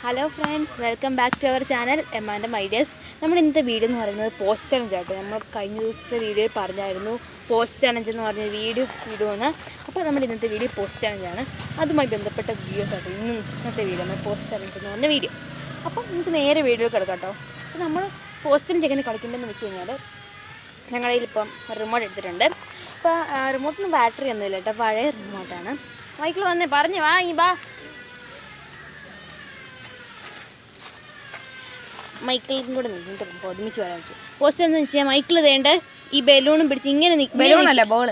Hello friends, welcome back to our channel എമ്മാൻ്റെ my dears. നമ്മുടെ ഇന്നത്തെ വീഡിയോ എന്ന് പറയുന്നത് പോസ്റ്റ് ചലഞ്ച് ആട്ടോ. നമ്മൾ കഴിഞ്ഞ ദിവസത്തെ വീഡിയോയിൽ പറഞ്ഞായിരുന്നു പോസ്റ്റ് ചലഞ്ച് എന്ന് പറഞ്ഞ വീഡിയോ ഇടുമെന്ന്. അപ്പോൾ നമ്മുടെ ഇന്നത്തെ വീഡിയോ പോസ്റ്റ് ചലഞ്ചാണ്. അതുമായി ബന്ധപ്പെട്ട വീഡിയോസ് ആട്ടോ ഇന്നത്തെ വീഡിയോ, നമ്മൾ പോസ്റ്റ് ചലഞ്ച് എന്ന് പറഞ്ഞ വീഡിയോ. അപ്പം നമുക്ക് നേരെ വീഡിയോ കിടക്കാം കേട്ടോ. അപ്പോൾ നമ്മൾ പോസ്റ്റ് ചലഞ്ച് എങ്ങനെ കളിക്കേണ്ടതെന്ന് വെച്ച് കഴിഞ്ഞാൽ, ഞങ്ങളുടെ കയ്യിലിപ്പം റിമോട്ട് എടുത്തിട്ടുണ്ട്. അപ്പോൾ റിമോട്ടിന് ബാറ്ററി ഒന്നുമില്ല കേട്ടോ, പഴയ റിമോട്ടാണ്. മൈക്കിൾ വന്നേ, പറഞ്ഞ് വാങ്ങി ബാ. മൈക്കിളും കൂടെ ഒരുമിച്ച് വരാൻ പറ്റും. പോസ്റ്റ് എന്ന് വെച്ചാൽ മൈക്കിൾ വേണ്ട ഈ ബലൂണും പിടിച്ച് ഇങ്ങനെ ബലൂണല്ല ബോൾ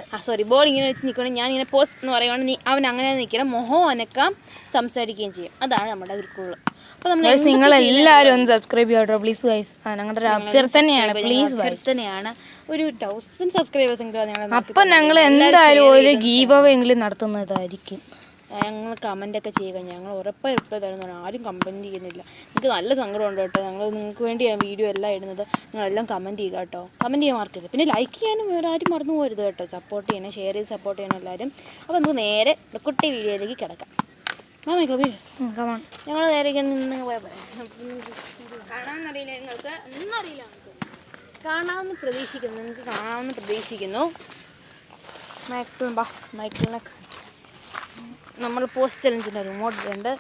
ബോൾ ഇങ്ങനെ വെച്ച് നിൽക്കണം. ഞാനിങ്ങനെ പോസ്റ്റ് എന്ന് പറയുവാണെങ്കിൽ അവൻ അങ്ങനെ നിൽക്കണം, മുഖം അനക്കാം, സംസാരിക്കുകയും ചെയ്യും. അതാണ് നമ്മുടെ ഗ്രൂപ്പുകൾ. അപ്പോൾ നിങ്ങൾ എല്ലാവരും ഒന്ന് സബ്സ്ക്രൈബ് ചെയ്യട്ടോ പ്ലീസ് ഗൈസ്. ഞങ്ങളുടെ ഒരു അഭ്യർത്ഥനയാണ്, പ്ലീസ് അഭ്യർത്ഥനയാണ്. ഒരു 1000 സബ്സ്ക്രൈബേഴ്സ് എങ്കിലും അപ്പം ഞങ്ങൾ എന്തായാലും ഒരു ഗീവ് അവേ എങ്കിലും നടത്തുന്നതായിരിക്കും. ഞങ്ങൾ കമൻറ്റൊക്കെ ചെയ്യുക, ഞങ്ങൾ ഉറപ്പായി റിപ്ലൈ തരുന്നതാണ്. ആരും കമൻറ്റ് ചെയ്യുന്നില്ല. എനിക്ക് നല്ല സങ്കടമുണ്ട് കേട്ടോ. ഞങ്ങൾ നിങ്ങൾക്ക് വേണ്ടിയാണ് വീഡിയോ എല്ലാം ഇടുന്നത്. നിങ്ങളെല്ലാം കമൻറ്റ് ചെയ്യുക കേട്ടോ. കമൻറ്റ് ചെയ്യാൻ മറക്കരുത്. പിന്നെ ലൈക്ക് ചെയ്യാനും വേറെ ആരും മറന്നു പോകരുത് കേട്ടോ. സപ്പോർട്ട് ചെയ്യണം, ഷെയർ ചെയ്ത് സപ്പോർട്ട് ചെയ്യണം എല്ലാവരും. അപ്പോൾ നമുക്ക് നേരെ കുട്ടി വീഡിയോയിലേക്ക് കിടക്കാം. മൈക്കിൾ ഞങ്ങൾ നേരെ നിന്ന് പോയാൽ കാണാമെന്നറിയില്ല, നിങ്ങൾക്ക് ഒന്നും അറിയില്ല. കാണാമെന്ന് പ്രതീക്ഷിക്കുന്നു, നിങ്ങൾക്ക് കാണാമെന്ന് പ്രതീക്ഷിക്കുന്നു. മൈക്കിളിനെ നമ്മൾ പോസ്റ്റ് ചലഞ്ചിൻ്റെ റിമോട്ട് ഉണ്ട്.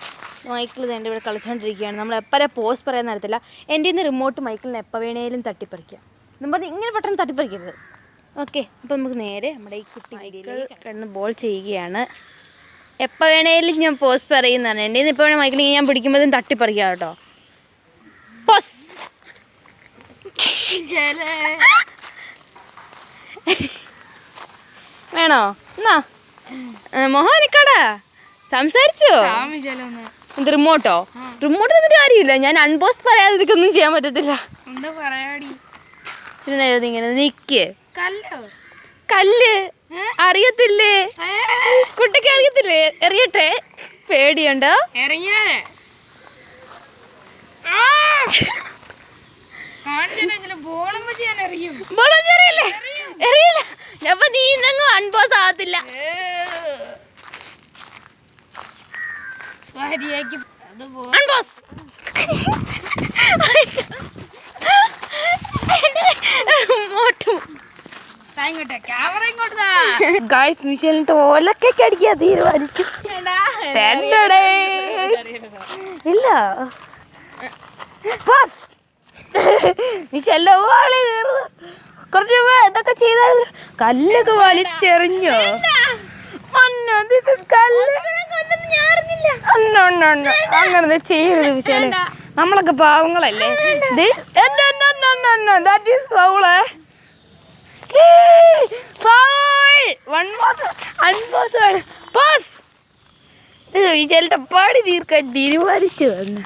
മൈക്കിൾ വേണ്ട ഇവിടെ കളിച്ചുകൊണ്ടിരിക്കുകയാണ്. നമ്മൾ എപ്പോഴും പോസ്റ്റ് പറയാൻ നേരത്തില്ല. എൻ്റെ ഇന്ന് റിമോട്ട് മൈക്കിളിന് എപ്പോൾ വേണേലും തട്ടിപ്പറിക്കുക എന്ന് പറഞ്ഞ് ഇങ്ങനെ പെട്ടെന്ന് തട്ടിപ്പറിക്കരുത്. ഓക്കെ, അപ്പോൾ നമുക്ക് നേരെ നമ്മുടെ ഈ കുട്ടി മൈക്കിൾ കിടന്ന് ബോൾ ചെയ്യുകയാണ്. എപ്പോൾ വേണേലും ഞാൻ പോസ്റ്റ് പറയുന്നതാണ്. എൻ്റെ ഇന്ന് ഇപ്പോൾ വേണേൽ മൈക്കിൾ ഞാൻ പിടിക്കുമ്പോഴും തട്ടിപ്പറിക്കുക കേട്ടോ. പോസ് വേണോ? എന്നാ മോഹനിക്കടാ സംസാരിച്ചോ? എന്ത് റിമോട്ടോ? റിമോട്ട് തന്നിട്ട് കാര്യമില്ല. ഞാൻ അൺപോസ്റ്റ് പറയാതെ ഇതൊന്നും ചെയ്യാൻ പറ്റത്തില്ല. ഇങ്ങനെ നിക്ക്. കല്ല് അറിയത്തില്ലേ? കുട്ടിക്ക് അറിയത്തില്ലേ? എറിയട്ടെ? പേടിയുണ്ടോ? അപ്പൊ നീ ഇന്നങ്ങും അൺപോസ്റ്റ് ആകത്തില്ല. ഓലക്കൊക്കെ അടിക്കാ തീരുമാനിച്ചു. ഇല്ല മിഷെല്ല വാളി തീർന്നു. കുറച്ച് ഇതൊക്കെ ചെയ്താൽ കല്ലൊക്കെ വലിച്ചെറിഞ്ഞോ? അങ്ങനെ ചെയ്യരുത് വിശാല്, നമ്മളൊക്കെ പാവങ്ങളല്ലേ. വിശാലിന്റെ പാടി തീർക്കാൻ തീരുമാനിച്ചു വന്നു.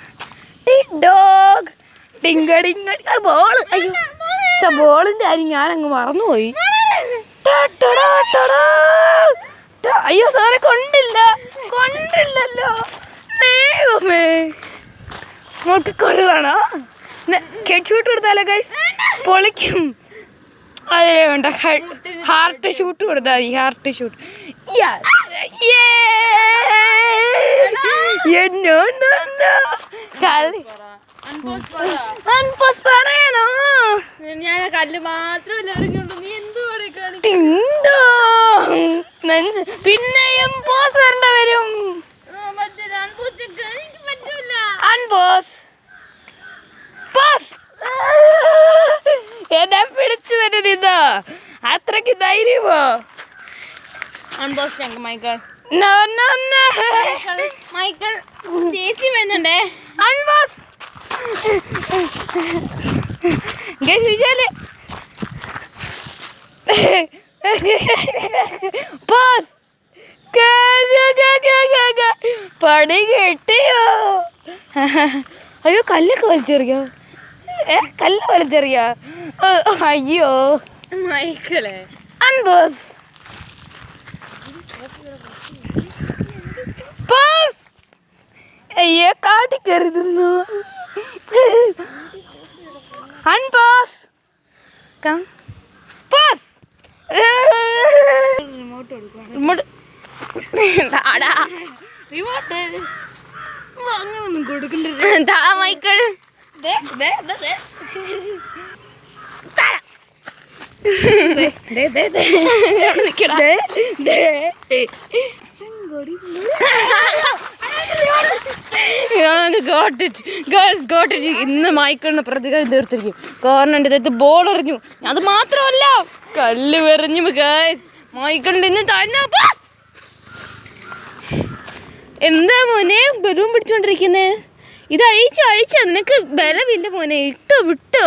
ബോള്, അയ്യോ പക്ഷെ ബോളിന്റെ കാര്യം ഞാനങ്ങ് മറന്നുപോയി. അയ്യോ സാറെ, കൊണ്ടില്ലല്ലോ. ദൈവമേ, നമുക്ക് കൊള്ളാണോ? ഷൂട്ട് കൊടുത്താലോ ഗൈസ്? പൊളിക്കും. അതേ വേണ്ട, ഹാർട്ട് ഷൂട്ട് കൊടുത്താൽ മതി. ഹാർട്ട് ഷൂട്ട് പറയണോ? ഞാൻ കല്ല് മാത്രമല്ല എറിഞ്ഞോണ്ട് നീ പിന്നെയും പോസ് വരേണ്ട വരും. ഏതാ പിടിച്ചു തരുന്നത്? ഇതാ അത്രക്ക് ധൈര്യമോ? മൈക്കിൾ മൈക്കിൾ ചേച്ചി വരുന്നുണ്ടേ. അൺബോസ് പടി കിട്ടിയോ? അയ്യോ കല്ലൊക്കെ വലിച്ചെറിയോ? കല്ല് വലിച്ചെറിയോ? അയ്യോ മൈക്കിളെ അൺബോസ് അയ്യോ കാട്ടിക്കരുതുന്നു. അൺബോസ് റിമോട്ട് അങ്ങനൊന്നും കൊടുക്കണ്ട. താ മൈക്കിൾ. ഇന്ന് മൈക്കിളിന് പ്രതികാരം തീർത്തിരിക്കും. കാരണം എൻ്റെ അടുത്ത് ബോൾ എറിഞ്ഞു. അത് മാത്രമല്ല കല്ല് എറിഞ്ഞു. ഗൈസ് മൈക്കിളിന്റെ ഇന്ന് തന്നെ എന്താ മോനെ ബലൂൺ പിടിച്ചോണ്ടിരിക്കുന്നേ? ഇത് അഴിച്ചോ നിനക്ക് ബലമില്ല മോനെ. ഇട്ടോ വിട്ടോ.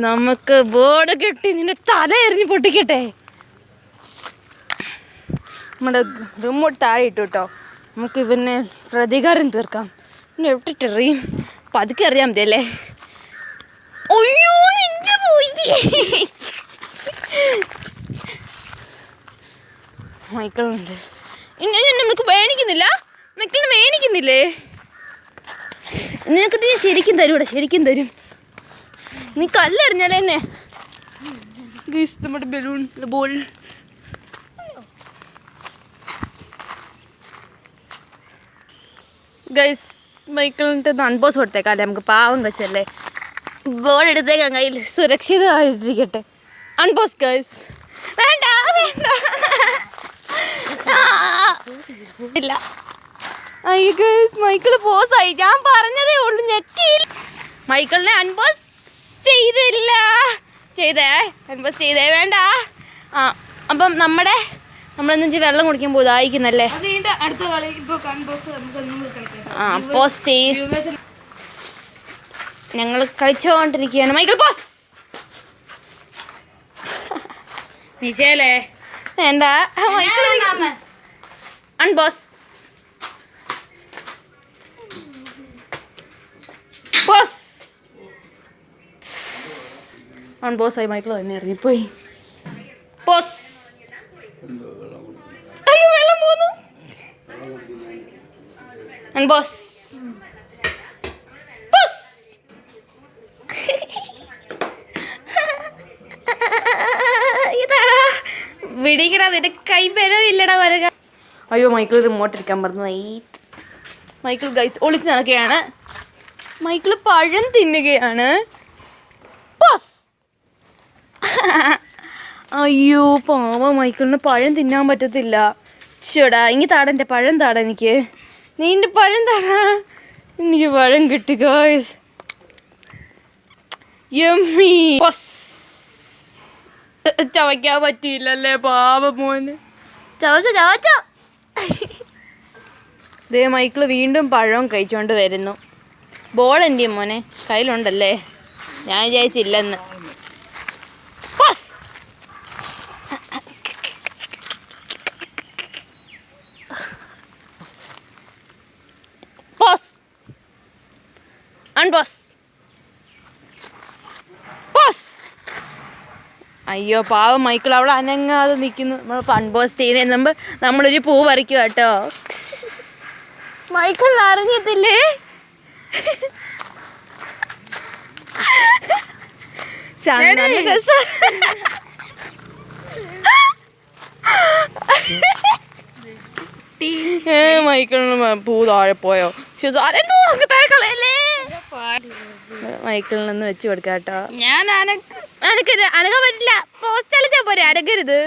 നമുക്ക് ബോർഡ് കെട്ടി നിന്നെ തല എറിഞ്ഞ് പൊട്ടിക്കട്ടെ. നമ്മുടെ റിമോട്ട് താഴെ ഇട്ടു കേട്ടോ. നമുക്ക് ഇവനെ പ്രതികാരം തീർക്കാം. പിന്നെ എവിട്ടിട്ടെറിയും പതുക്കെ അറിയാൻ മതിയല്ലേ. ഒയ്യോ നെഞ്ച പോയി. മൈക്കിളുണ്ട്. നമുക്ക് വേണിക്കുന്നില്ല. മൈക്കിളിന് വേണിക്കുന്നില്ലേ? നിനക്ക് ശരിക്കും തരൂടെ, ശരിക്കും തരും. നീ കല്ലെറിഞ്ഞാലേ എന്നെ. ഗൈസ് നമ്മുടെ ബലൂൺ ബോൾ. ഗൈസ് മൈക്കിളിൻ്റെ അൺബോസ് കൊടുത്തേക്കാല്ലേ നമുക്ക്. പാവം വെച്ചല്ലേ. ബോൾ എടുത്തേക്കാൻ കയ്യിൽ സുരക്ഷിതമായിട്ടിരിക്കട്ടെ. Unbox guys. വേണ്ട വേണ്ട ഇല്ല. അയ്യോ ഗൈസ് മൈക്കിൾ പോസായി. ഞാൻ പറഞ്ഞതേ ഉള്ളൂ, ഞെക്കിയില്ല. മൈക്കിളിനെ അൺബോസ് ചെയ്തില്ല. അൺബോസ് ചെയ്തേ വേണ്ട. അപ്പം നമ്മളെന്ന് വെച്ചാൽ വെള്ളം കുടിക്കാൻ പോയതായിരിക്കുന്നല്ലേ. പോസ്റ്റ് ചെയ്. ഞങ്ങൾ കളിച്ചോണ്ടിരിക്കുകയാണ്. Michael pose. മിഷേലേ വേണ്ട. Unbox pose. അൺബോസായി മൈക്കിൾ തന്നെ ഇറങ്ങിപ്പോയി. പോസ്. അയ്യോ വെള്ളം പോന്നു. അൺബോസ് പോസ്. ഇതാടാ വിടിക്കടാ. നിന്റെ കൈ ബലമില്ലടാ വരക. അയ്യോ മൈക്കിൾ റിമോട്ട് എടുക്കാൻ പറഞ്ഞു. മൈക്കിൾ ഗൈസ് ഒളിച്ച് നടക്കുകയാണ്. മൈക്കിൾ പഴം തിന്നുകയാണ്. പോസ്. അയ്യോ പാവ മൈക്കിളിന് പഴം തിന്നാൻ പറ്റത്തില്ല. ഷോടാ ഇനി താടാ എൻ്റെ പഴം താടാ. എനിക്ക് നീ എൻ്റെ പഴം താടാ. എനിക്ക് പഴം കിട്ടി ഗൈസ്. യമ്മി. പോസ്. ചവയ്ക്കാൻ പറ്റിയില്ലല്ലേ പാവ മോന്. ചവച്ചോ. ദേ മൈക്കിൾ വീണ്ടും പഴം കഴിച്ചുകൊണ്ട് വരുന്നു. ബോൾ എൻ്റെ മോനെ കയ്യിലുണ്ടല്ലേ. ഞാൻ വിചാരിച്ചില്ലെന്ന്. പോസ്. പോസ്. അൺപോസ്. പോസ്. അയ്യോ പാവം മൈക്കിൾ അവിടെ അനങ്ങാതെ നിൽക്കുന്നു. നമ്മൾ അൺപോസ് ചെയ്യുന്നതിന് മുമ്പ് നമ്മളൊരു പൂ പറിക്കുക കേട്ടോ. മൈക്കിൾ അറിഞ്ഞിട്ടില്ലേ? മൈക്കിളിന് പൂ താഴെ പോയോ? മൈക്കിളിൽ നിന്ന് വെച്ച് കൊടുക്കാം കേട്ടോ. ഞാൻ അനങ്ങാൻ പറ്റില്ല. പോസ്റ്റ് പോരെ അനങ്ങരുത്.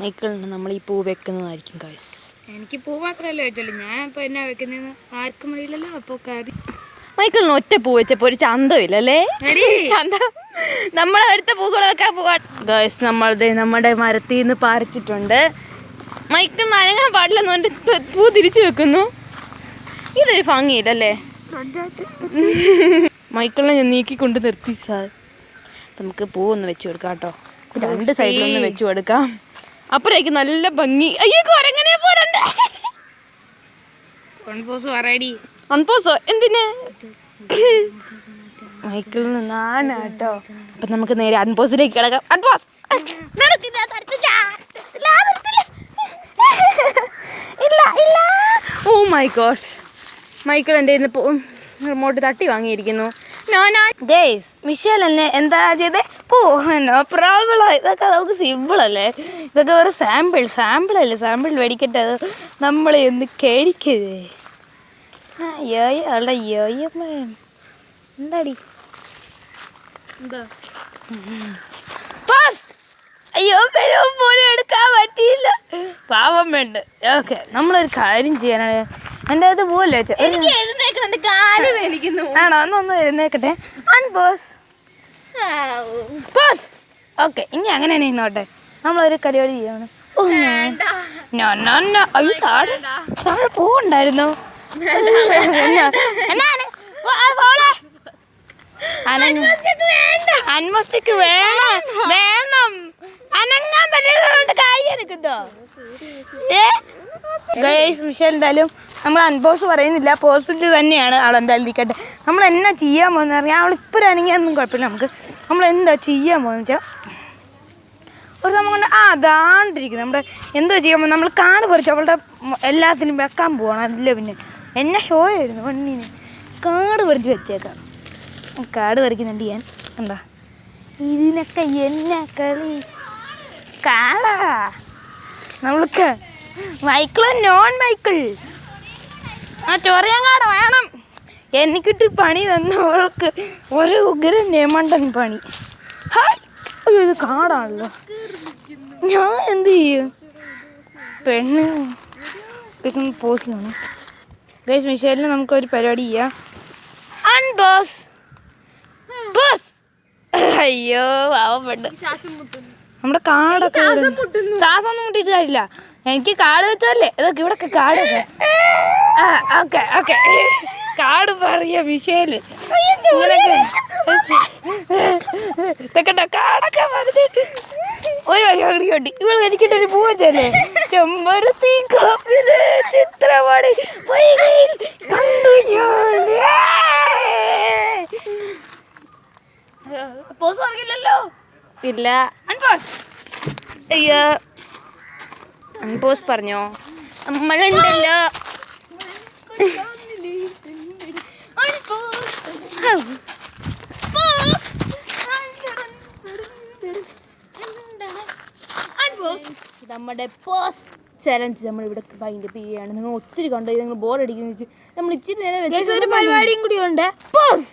മൈക്കിളിന് നമ്മൾ ഈ പൂ വെക്കുന്നതായിരിക്കും ഗൈസ്. എനിക്ക് പൂ മാത്രമല്ല വെച്ചോളൂ. ഞാൻ ഇപ്പൊ എന്നാ വെക്കുന്നതെന്ന് ആർക്കും അറിയില്ലല്ലോ. അപ്പൊ മൈക്കിളിന് ഒറ്റ പൂ വെച്ചപ്പോ ഒരു ചന്തമില്ലല്ലേ. ചന്തം നമ്മളെടുത്ത പൂക്കൾ വെക്കാൻ പോവാ ഗൈസ്. നമ്മുടെ മരത്തിൽ നിന്ന് പറിച്ചിട്ടുണ്ട്. മൈക്കിളിന് അനങ്ങാൻ പാടില്ലെന്ന് പൂ തിരിച്ചു വെക്കുന്നു. ഇതൊരു ഭംഗിയില്ലല്ലേ. മൈക്കിളിനെ ഞാൻ നീക്കിക്കൊണ്ട് നിർത്തി സാർ. നമുക്ക് പൂ ഒന്ന് വെച്ച് കൊടുക്കാം കേട്ടോ. രണ്ട് സൈഡിലൊന്ന് വെച്ച് കൊടുക്കാം. അപ്പോഴേക്കും നല്ല ഭംഗി. അയ്യോ കൊരങ്ങനെ പോരണ്ട. അൺപോസോ എന്തിന്? മൈക്കിളിന് നാണ് കേട്ടോ. അപ്പൊ നമുക്ക് നേരെ അൺപോസിലേക്ക് കിടക്കാം. അൺപോസ് ഇല്ല. Oh my god. മൈക്കിൾ എൻ്റെ റിമോട്ട് തട്ടി വാങ്ങിയിരിക്കുന്നു. ഗേയ്സ് മിഷേൽ എന്നെ എന്താ ചെയ്തേ? Oh no problem. ഇതൊക്കെ നമുക്ക് സിമ്പിളല്ലേ. ഇതൊക്കെ ഒരു സാമ്പിളല്ലേ. സാമ്പിൾ മേടിക്കട്ടെ. അത് നമ്മളെ ഒന്ന് കഴിക്കരുത്. അവളുടെ യോയമ്മ എന്താടി അയ്യോ പോലും എടുക്കാൻ പറ്റിയില്ല. പാവം വേണ്ട. ഓക്കെ നമ്മളൊരു കാര്യം ചെയ്യാനാണ്. എൻ്റെ അത് പോലെ ആണോ ഒന്നൊന്ന് എഴുന്നേക്കട്ടെ. ഓക്കെ ഇനി അങ്ങനെ തന്നെ ഇന്നോട്ടെ. നമ്മളൊരു പരിപാടി ചെയ്യാണ്. അയ്യോ താഴെ പോകണ്ടായിരുന്നു. അൻമസ്തിക്ക് വേണം അനങ്ങാൻ പറ്റുന്നതുകൊണ്ട് കാര്യം എടുക്കുന്നോ. മിഷ എന്തായാലും നമ്മൾ അൺപോസ് പറയുന്നില്ല, പോസിറ്റ് തന്നെയാണ് ആൾ. എന്തായാലും ഇരിക്കട്ടെ. നമ്മൾ എന്നാ ചെയ്യാൻ പോകുന്നത് അറിയാം. അവളിപ്പോൾ അനങ്ങിയൊന്നും കുഴപ്പമില്ല. നമ്മൾ എന്താ ചെയ്യാൻ പോകുന്നത് വെച്ചാൽ ഒരു നമ്മൾ കൊണ്ട് അതാണ്ടിരിക്കുന്നത് നമ്മുടെ എന്തോ ചെയ്യാൻ പോകുന്നത്. നമ്മൾ കാട് പറിച്ച് അവളുടെ എല്ലാത്തിനും വെക്കാൻ പോകണം. അതില്ല പിന്നെ എന്നെ ഷോ ആയിരുന്നു പെണ്ണിന് കാട് പറിച്ച് വെച്ചേക്കാം. കാട് പറിക്കുന്നുണ്ട് ഞാൻ. എന്താ ഇതിനൊക്കെ എന്നാ കളി കാടാ. നമ്മൾക്ക് മൈക്കിളോ നോൺ മൈക്കിൾ ചൊറിയാൻ കാട് വേണം. എനിക്കിട്ട് പണി തന്നവൾക്ക് ഒരു ഉഗ്രം നേമണ്ടൻ പണി. ഹായ് അയ്യോ ഇത് കാടാണല്ലോ. ഞാൻ എന്ത് ചെയ്യും പെണ്ണ് പോസ്റ്റിലാണ് ഗൈസ്. മിഷേലിന് നമുക്കൊരു പരിപാടി ചെയ്യാം. Unbox boss. അയ്യോ പാവപ്പെട്ട് നമ്മുടെ കാടൊക്കെ ശ്വാസം ഒന്നും മുട്ടിയിട്ട് കാര്യമില്ല. എനിക്ക് കാട് വെച്ചല്ലേ ഇതൊക്കെ ഇവിടൊക്കെ കാടൊക്കെ. ഓക്കെ ഓക്കെ കാട് പറയാ മിഷേല് കാടൊക്കെ പറഞ്ഞ് ഒരു പരിപാടി കൊണ്ടി ഇവൾ എനിക്കിട്ടൊരു പൂ വെച്ചല്ലേ. ചെമ്പരത്തി ചിത്രപാടി കണ്ടു പോസ് പറഞ്ഞില്ലല്ലോ. ഇല്ല അയ്യോ അൺപോസ് പറഞ്ഞോ. നമ്മളുണ്ടല്ലോ നമ്മുടെ പോസ് ചലഞ്ച് നമ്മളിവിടെ ഭയങ്കര ചെയ്യാണ്. നിങ്ങൾ ഒത്തിരി കണ്ടു നിങ്ങൾ ബോർ അടിക്കുന്ന വെച്ച് നമ്മൾ ഇച്ചിരി നേരം ഒരു പരിപാടിയും കൂടി ഉണ്ട്. പോസ്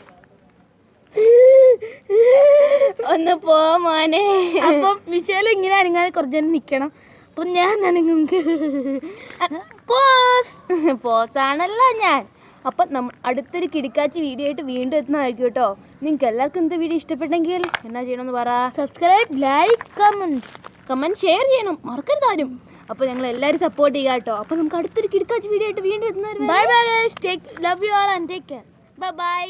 ഒന്ന് പോ മോനെ. അപ്പം മിഷേൽ ഇങ്ങനെ അനങ്ങാതെ കുറച്ച് നേരം നിൽക്കണം. അപ്പം ഞാൻ അനങ്ങും. പോസാണല്ലോ ഞാൻ. അപ്പം നമ്മൾ അടുത്തൊരു കിടക്കാച്ചി വീഡിയോ ആയിട്ട് വീണ്ടും എത്തുന്നതായിരിക്കും കേട്ടോ. നിങ്ങൾക്ക് എല്ലാവർക്കും ഇന്നത്തെ വീഡിയോ ഇഷ്ടപ്പെട്ടെങ്കിൽ എന്നാ ചെയ്യണമെന്ന് പറ. സബ്സ്ക്രൈബ്, ലൈക്ക്, കമൻറ്റ് ഷെയർ ചെയ്യണം മറക്കരുതാരും. അപ്പോൾ ഞങ്ങൾ എല്ലാവരും സപ്പോർട്ട് ചെയ്യുക കേട്ടോ. അപ്പോൾ നമുക്ക് അടുത്തൊരു കിടക്കാച്ചി വീഡിയോ ആയിട്ട് വീണ്ടും എത്തുന്നവരെ bye bye guys. Love you all and take care. Bye bye.